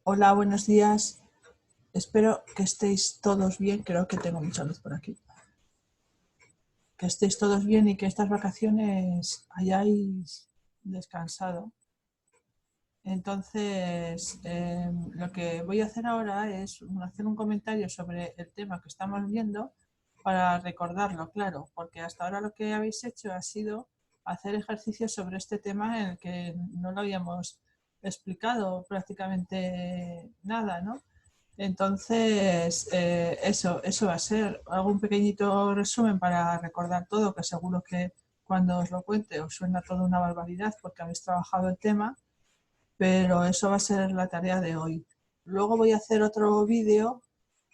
Hola, buenos días. Espero que estéis todos bien. Creo que tengo mucha luz por aquí. Que estéis todos bien y que estas vacaciones hayáis descansado. Entonces, lo que voy a hacer ahora es hacer un comentario sobre el tema que estamos viendo para recordarlo, claro, porque hasta ahora lo que habéis hecho ha sido hacer ejercicios sobre este tema en el que no lo habíamos explicado prácticamente nada, ¿no? Entonces, eso va a ser. Hago un pequeñito resumen para recordar todo, que seguro que cuando os lo cuente os suena toda una barbaridad porque habéis trabajado el tema, pero eso va a ser la tarea de hoy. Luego voy a hacer otro vídeo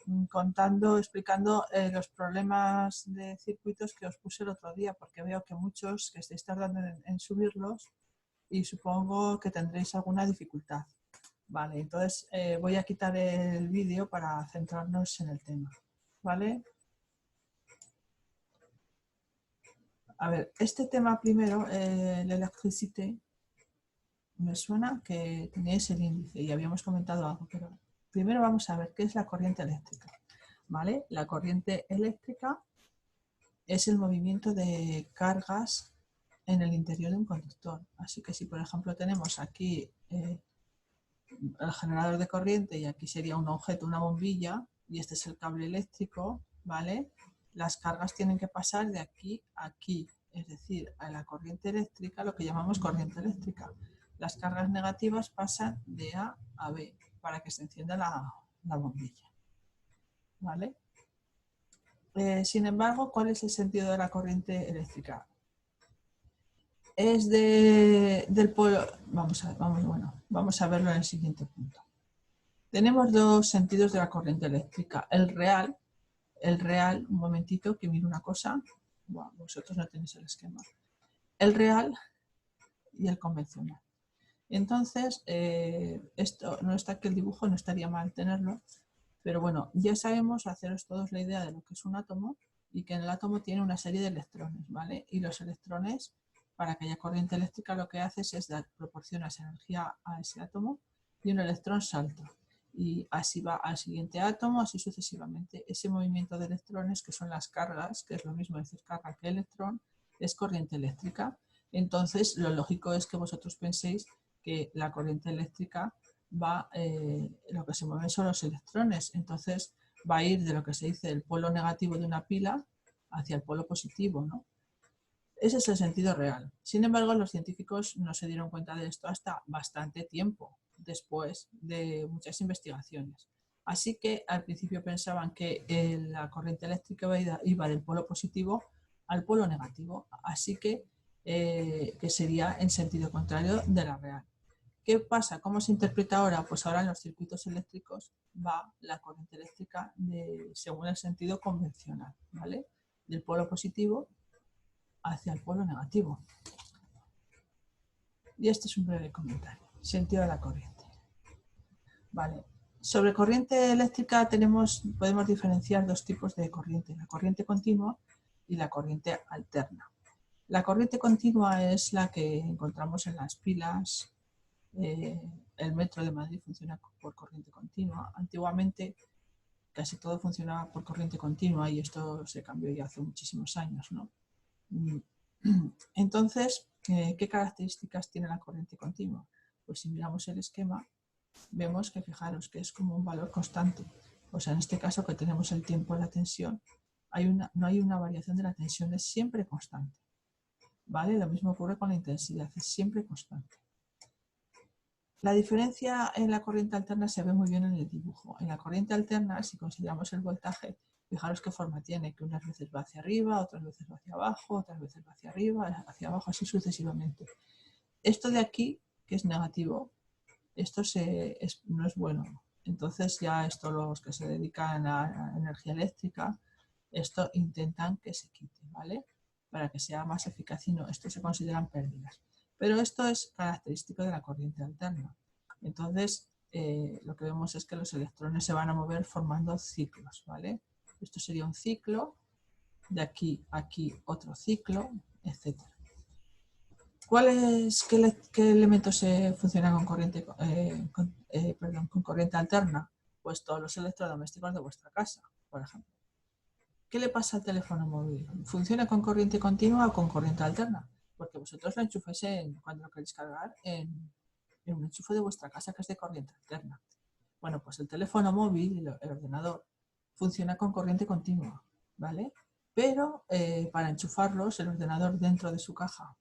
explicando los problemas de circuitos que os puse el otro día, porque veo que muchos que estáis tardando en subirlos y supongo que tendréis alguna dificultad. Vale, entonces voy a quitar el vídeo para centrarnos en el tema. ¿Vale? A ver, este tema primero, la electricidad, me suena que tenéis el índice y habíamos comentado algo, pero primero vamos a ver qué es la corriente eléctrica. ¿Vale? La corriente eléctrica es el movimiento de cargas en el interior de un conductor. Así que si por ejemplo tenemos aquí el generador de corriente y aquí sería un objeto, una bombilla, y este es el cable eléctrico, ¿vale? Las cargas tienen que pasar de aquí a aquí, es decir, a la corriente eléctrica, lo que llamamos corriente eléctrica. Las cargas negativas pasan de A a B para que se encienda la bombilla, ¿vale? Sin embargo, ¿cuál es el sentido de la corriente eléctrica? Es del polo. Vamos a verlo en el siguiente punto. Tenemos dos sentidos de la corriente eléctrica. El real, un momentito que miro una cosa. Bueno, vosotros no tenéis el esquema. El real y el convencional. Entonces, esto no está aquí el dibujo, no estaría mal tenerlo, pero bueno, ya sabemos, haceros todos la idea de lo que es un átomo y que en el átomo tiene una serie de electrones, ¿vale? Y los electrones, para que haya corriente eléctrica, lo que haces es proporcionas energía a ese átomo y un electrón salta. Y así va al siguiente átomo, así sucesivamente. Ese movimiento de electrones, que son las cargas, que es lo mismo decir carga que electrón, es corriente eléctrica. Entonces, lo lógico es que vosotros penséis que la corriente eléctrica lo que se mueven son los electrones, entonces va a ir de lo que se dice el polo negativo de una pila hacia el polo positivo, ¿no? Ese es el sentido real. Sin embargo, los científicos no se dieron cuenta de esto hasta bastante tiempo después de muchas investigaciones. Así que al principio pensaban que la corriente eléctrica iba del polo positivo al polo negativo, así que sería en sentido contrario de la real. ¿Qué pasa? ¿Cómo se interpreta ahora? Pues ahora en los circuitos eléctricos va la corriente eléctrica según el sentido convencional, ¿vale? Del polo positivo hacia el polo negativo. Y este es un breve comentario. Sentido de la corriente. Vale. Sobre corriente eléctrica podemos diferenciar dos tipos de corriente, la corriente continua y la corriente alterna. La corriente continua es la que encontramos en las pilas. El metro de Madrid funciona por corriente continua. Antiguamente casi todo funcionaba por corriente continua y esto se cambió ya hace muchísimos años, ¿no? Entonces, ¿qué características tiene la corriente continua? Pues si miramos el esquema, vemos que fijaros que es como un valor constante. O sea, en este caso que tenemos el tiempo de la tensión, no hay una variación de la tensión, es siempre constante. ¿Vale? Lo mismo ocurre con la intensidad, es siempre constante. La diferencia en la corriente alterna se ve muy bien en el dibujo. En la corriente alterna, si consideramos el voltaje, fijaros qué forma tiene, que unas veces va hacia arriba, otras veces va hacia abajo, otras veces va hacia arriba, hacia abajo, así sucesivamente. Esto de aquí, que es negativo, esto no es bueno. Entonces ya esto los que se dedican a energía eléctrica, esto intentan que se quite, ¿vale? Para que sea más eficaz y no, esto se consideran pérdidas. Pero esto es característico de la corriente alterna. Entonces, lo que vemos es que los electrones se van a mover formando ciclos, ¿vale? Esto sería un ciclo, de aquí a aquí otro ciclo, etc. ¿Qué elementos funcionan con corriente alterna? Pues todos los electrodomésticos de vuestra casa, por ejemplo. ¿Qué le pasa al teléfono móvil? ¿Funciona con corriente continua o con corriente alterna? Porque vosotros lo enchufáis cuando lo queréis cargar en un enchufe de vuestra casa que es de corriente alterna. Bueno, pues el teléfono móvil, el ordenador, funciona con corriente continua, ¿vale? Pero para enchufarlos, el ordenador dentro de su caja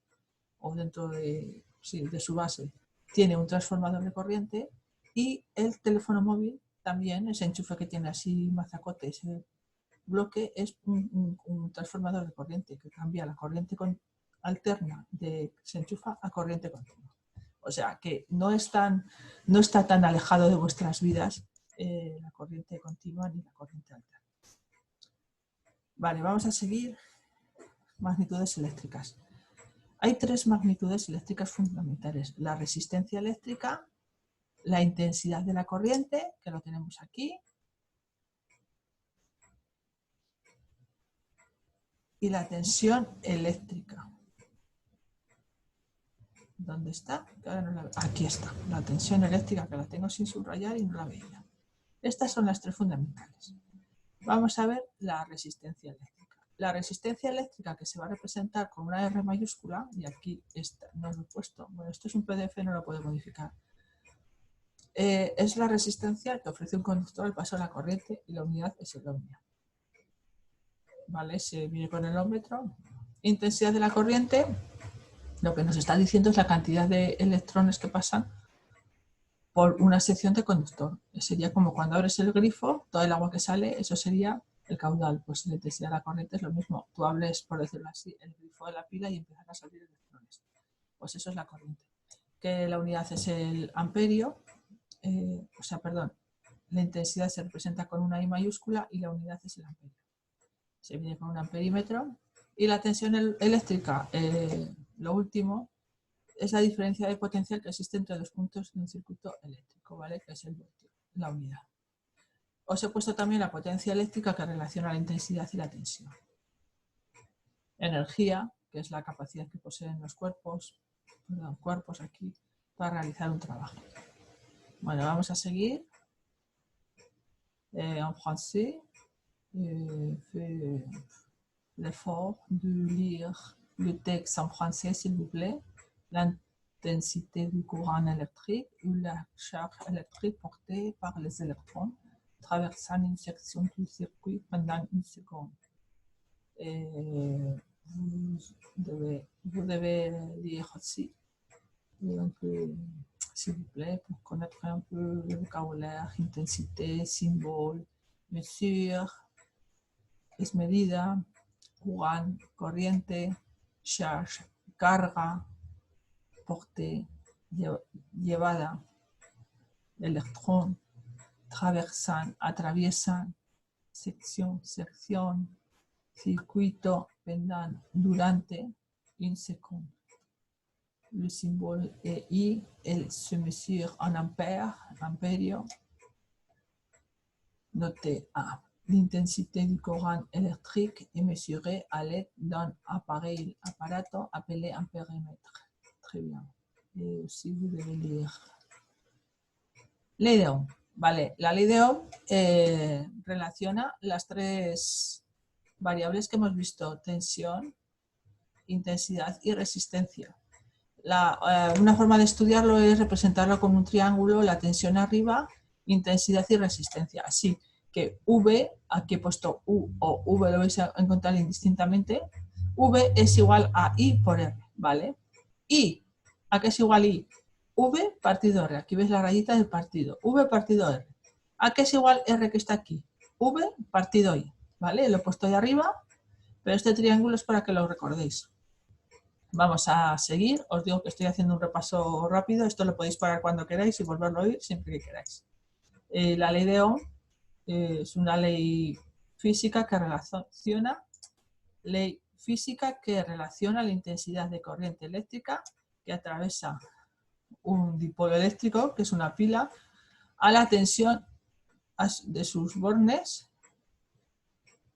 o dentro de su base tiene un transformador de corriente y el teléfono móvil también, ese enchufe que tiene así mazacote, ese bloque es un transformador de corriente que cambia la corriente alterna se enchufa a corriente continua. O sea que no está tan alejado de vuestras vidas la corriente continua ni la corriente alterna. Vale, vamos a seguir. Magnitudes eléctricas. Hay 3 magnitudes eléctricas fundamentales. La resistencia eléctrica, la intensidad de la corriente, que lo tenemos aquí, y la tensión eléctrica. ¿Dónde está? Aquí está, la tensión eléctrica, que la tengo sin subrayar y no la veía. Estas son las 3 fundamentales. Vamos a ver la resistencia eléctrica. La resistencia eléctrica, que se va a representar con una R mayúscula, y aquí está, no lo he puesto, bueno, esto es un PDF, no lo puedo modificar. Es la resistencia que ofrece un conductor al paso de la corriente y la unidad es el ohmio. ¿Vale? Se viene con el ohmmetro. Intensidad de la corriente, lo que nos está diciendo es la cantidad de electrones que pasan por una sección de conductor. Sería como cuando abres el grifo, todo el agua que sale, eso sería el caudal. Pues la intensidad de la corriente es lo mismo. Tú abres, por decirlo así, el grifo de la pila y empiezan a salir electrones. Pues eso es la corriente. Que la unidad es el amperio, la intensidad se representa con una I mayúscula y la unidad es el amperio. Se viene con un amperímetro. Y la tensión eléctrica, lo último, es la diferencia de potencial que existe entre los puntos de un circuito eléctrico, ¿vale? Que es el voltio, la unidad. Os he puesto también la potencia eléctrica que relaciona la intensidad y la tensión. Energía, que es la capacidad que poseen los cuerpos aquí, para realizar un trabajo. Bueno, vamos a seguir. En français, fait l'effort de lire le texte en français, s'il vous plaît. L'intensité du courant électrique ou la charge électrique portée par les électrons traversant une section du circuit pendant une seconde. Vous devez lire aussi, donc, s'il vous plaît, pour connaître un peu le vocabulaire, intensité, symbole, mesure, es medida, courant, corriente, charge, carga, portée, llevada, electrón, traversan, atraviesan, sección, circuito, pendant, durante, une seconde. Le symbole est I, elle se mesure en ampères, amperio. Notez A. L'intensité du courant électrique est mesurée à l'aide d'un aparato appelé ampérimètre. Très bien. Et aussi, vous devez lire. Ley de Ohm. Vale, la ley de Ohm relaciona las 3 variables que hemos visto: tensión, intensidad y resistencia. Una forma de estudiarlo es representarlo como un triángulo, la tensión arriba, intensidad y resistencia. Así que V, aquí he puesto U o V, lo vais a encontrar indistintamente. V es igual a I por R, ¿vale? I, ¿a qué es igual I? V partido R, aquí ves la rayita del partido. V partido R. ¿A qué es igual R que está aquí? V partido I, ¿vale? Lo he puesto ahí arriba, pero este triángulo es para que lo recordéis. Vamos a seguir. Os digo que estoy haciendo un repaso rápido. Esto lo podéis parar cuando queráis y volverlo a oír siempre que queráis. La ley de Ohm es una ley física que relaciona la intensidad de corriente eléctrica que atraviesa un dipolo eléctrico, que es una pila, a la tensión de sus bornes.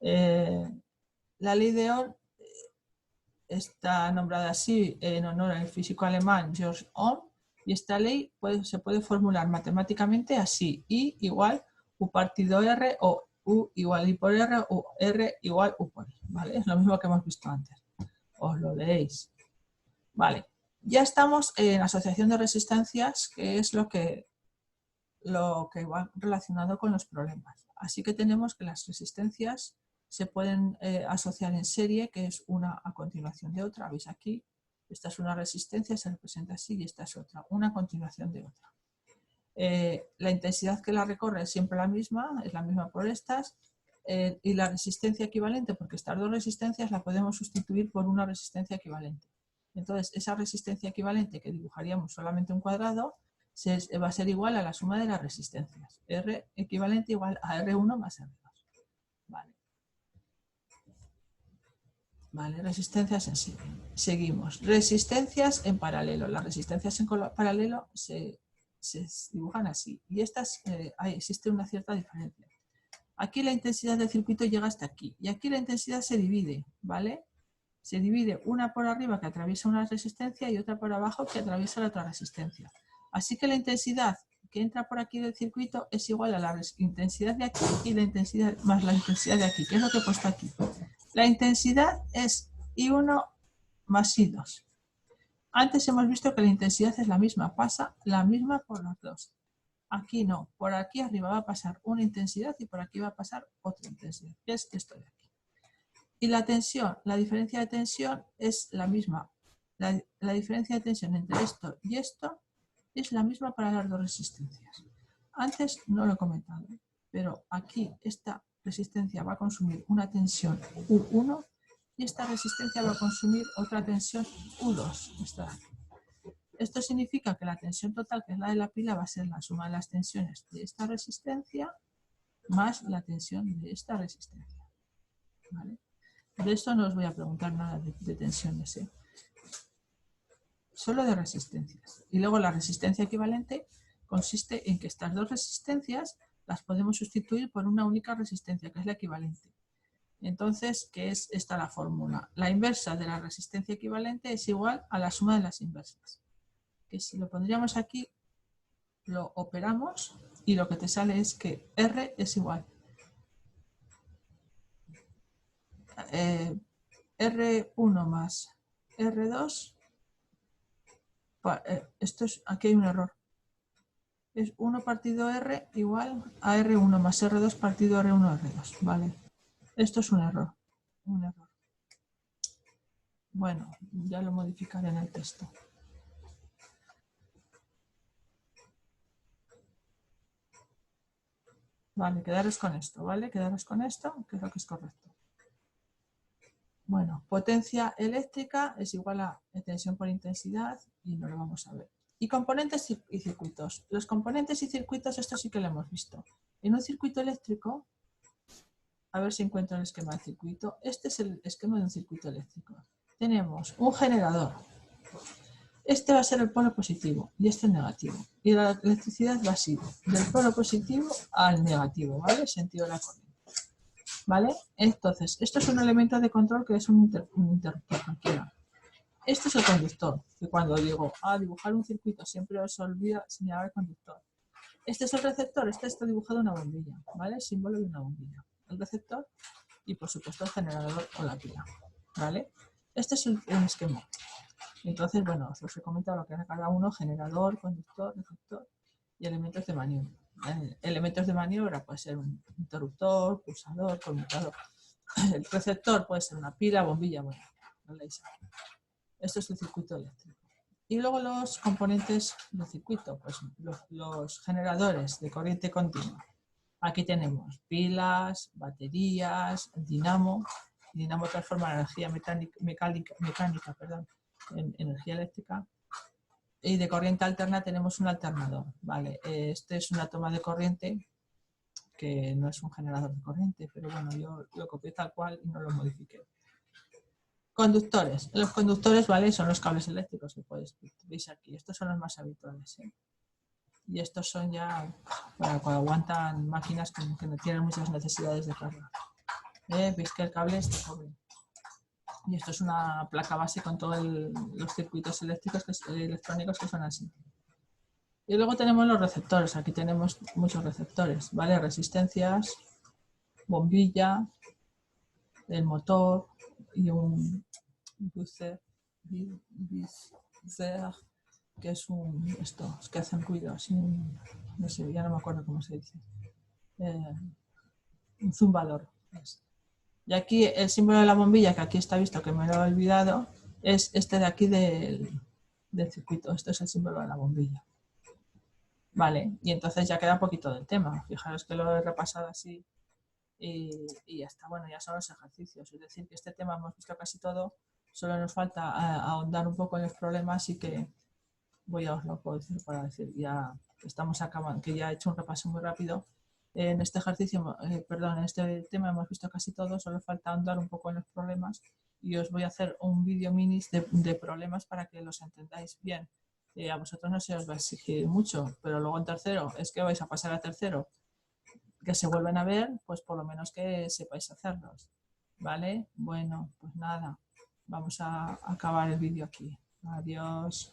La ley de Ohm está nombrada así en honor al físico alemán Georg Ohm, Y esta ley se puede formular matemáticamente así: I igual U partido R o U igual I por R o R igual U por I, ¿vale? Es lo mismo que hemos visto antes. Os lo leéis. Vale, ya estamos en asociación de resistencias, que es lo que va relacionado con los problemas. Así que tenemos que las resistencias se pueden asociar en serie, que es una a continuación de otra. ¿Veis aquí? Esta es una resistencia, se representa así, y esta es otra, una a continuación de otra. La intensidad que la recorre es siempre la misma, es la misma por estas, y la resistencia equivalente, porque estas dos resistencias la podemos sustituir por una resistencia equivalente. Entonces, esa resistencia equivalente, que dibujaríamos solamente un cuadrado, va a ser igual a la suma de las resistencias. R equivalente igual a R1 más R2. Vale. Vale, resistencias en sí. Seguimos. Resistencias en paralelo. Las resistencias en paralelo se dibujan así. Y estas, existe una cierta diferencia. Aquí la intensidad del circuito llega hasta aquí. Y aquí la intensidad se divide, ¿vale? Se divide una por arriba que atraviesa una resistencia y otra por abajo que atraviesa la otra resistencia. Así que la intensidad que entra por aquí del circuito es igual a la intensidad de aquí y la intensidad más la intensidad de aquí. ¿Qué es lo que he puesto aquí? La intensidad es I1 más I2. Antes hemos visto que la intensidad es la misma, pasa la misma por los dos. Aquí no, por aquí arriba va a pasar una intensidad y por aquí va a pasar otra intensidad, que es esto de aquí. Y la tensión, la diferencia de tensión es la misma. La diferencia de tensión entre esto y esto es la misma para las dos resistencias. Antes no lo he comentado, pero aquí esta resistencia va a consumir una tensión U1 y esta resistencia va a consumir otra tensión U2. Esto significa que la tensión total, que es la de la pila, va a ser la suma de las tensiones de esta resistencia más la tensión de esta resistencia. ¿Vale? De esto no os voy a preguntar nada de tensiones, solo de resistencias. Y luego la resistencia equivalente consiste en que estas dos resistencias las podemos sustituir por una única resistencia, que es la equivalente. Entonces, ¿qué es esta la fórmula? La inversa de la resistencia equivalente es igual a la suma de las inversas. Que si lo pondríamos aquí, lo operamos y lo que te sale es que R es igual R1 más R2. Aquí hay un error. Es 1 partido R igual a R1 más R2 partido R1 R2. Vale. Esto es un error. Un error. Bueno, ya lo modificaré en el texto. Vale, quedaros con esto, ¿vale? Quedaros con esto, que es lo que es correcto. Bueno, potencia eléctrica es igual a tensión por intensidad y no lo vamos a ver. Y componentes y circuitos. Los componentes y circuitos, esto sí que lo hemos visto. En un circuito eléctrico, a ver si encuentro el esquema del circuito. Este es el esquema de un circuito eléctrico. Tenemos un generador. Este va a ser el polo positivo y este el negativo. Y la electricidad va a ir del polo positivo al negativo, ¿vale? Sentido de la corriente. ¿Vale? Entonces, esto es un elemento de control que es un interruptor cualquiera. Este es el conductor, que cuando digo dibujar un circuito siempre os olvida señalar el conductor. Este es el receptor, este está dibujado una bombilla, ¿vale? Símbolo de una bombilla. El receptor y por supuesto el generador o la pila, ¿vale? Este es un esquema. Entonces, bueno, os he comentado lo que era cada uno: generador, conductor, receptor y elementos de maniobra. Elementos de maniobra puede ser un interruptor, pulsador, conmutador. El receptor puede ser una pila, bombilla, bueno, no leéis ahí. Esto es el circuito eléctrico. Y luego los componentes del circuito, pues los generadores de corriente continua. Aquí tenemos pilas, baterías, dinamo. El dinamo transforma la energía mecánica en energía eléctrica. Y de corriente alterna tenemos un alternador. ¿Vale? Este es una toma de corriente que no es un generador de corriente, pero bueno, yo lo copié tal cual y no lo modifiqué. Conductores. Los conductores, ¿vale? Son los cables eléctricos que veis aquí. Estos son los más habituales, ¿eh? Y estos son ya para cuando aguantan máquinas que no tienen muchas necesidades de carga. Veis que el cable está pobre. Y esto es una placa base con todos los circuitos eléctricos electrónicos que son así. Y luego tenemos los receptores. Aquí tenemos muchos receptores, ¿vale? Resistencias, bombilla, el motor y un buzzer, que es estos que hacen ruido, así, no sé, ya no me acuerdo cómo se dice. Un zumbador. Y aquí el símbolo de la bombilla, que aquí está visto que me lo he olvidado, es este de aquí del circuito. Este es el símbolo de la bombilla. Vale, y entonces ya queda un poquito del tema. Fijaros que lo he repasado así y ya está. Bueno, ya son los ejercicios. Es decir, que este tema hemos visto casi todo. Solo nos falta ahondar un poco en los problemas y que voy a os lo puedo decir para decir ya que estamos acabando, que ya he hecho un repaso muy rápido. En este ejercicio, perdón, en este tema hemos visto casi todo, solo falta ahondar un poco en los problemas y os voy a hacer un vídeo mini de problemas para que los entendáis bien. A vosotros no se os va a exigir mucho, pero luego en tercero es que vais a pasar a tercero, que se vuelven a ver, pues por lo menos que sepáis hacerlos. ¿Vale? Bueno, pues nada, vamos a acabar el vídeo aquí. Adiós.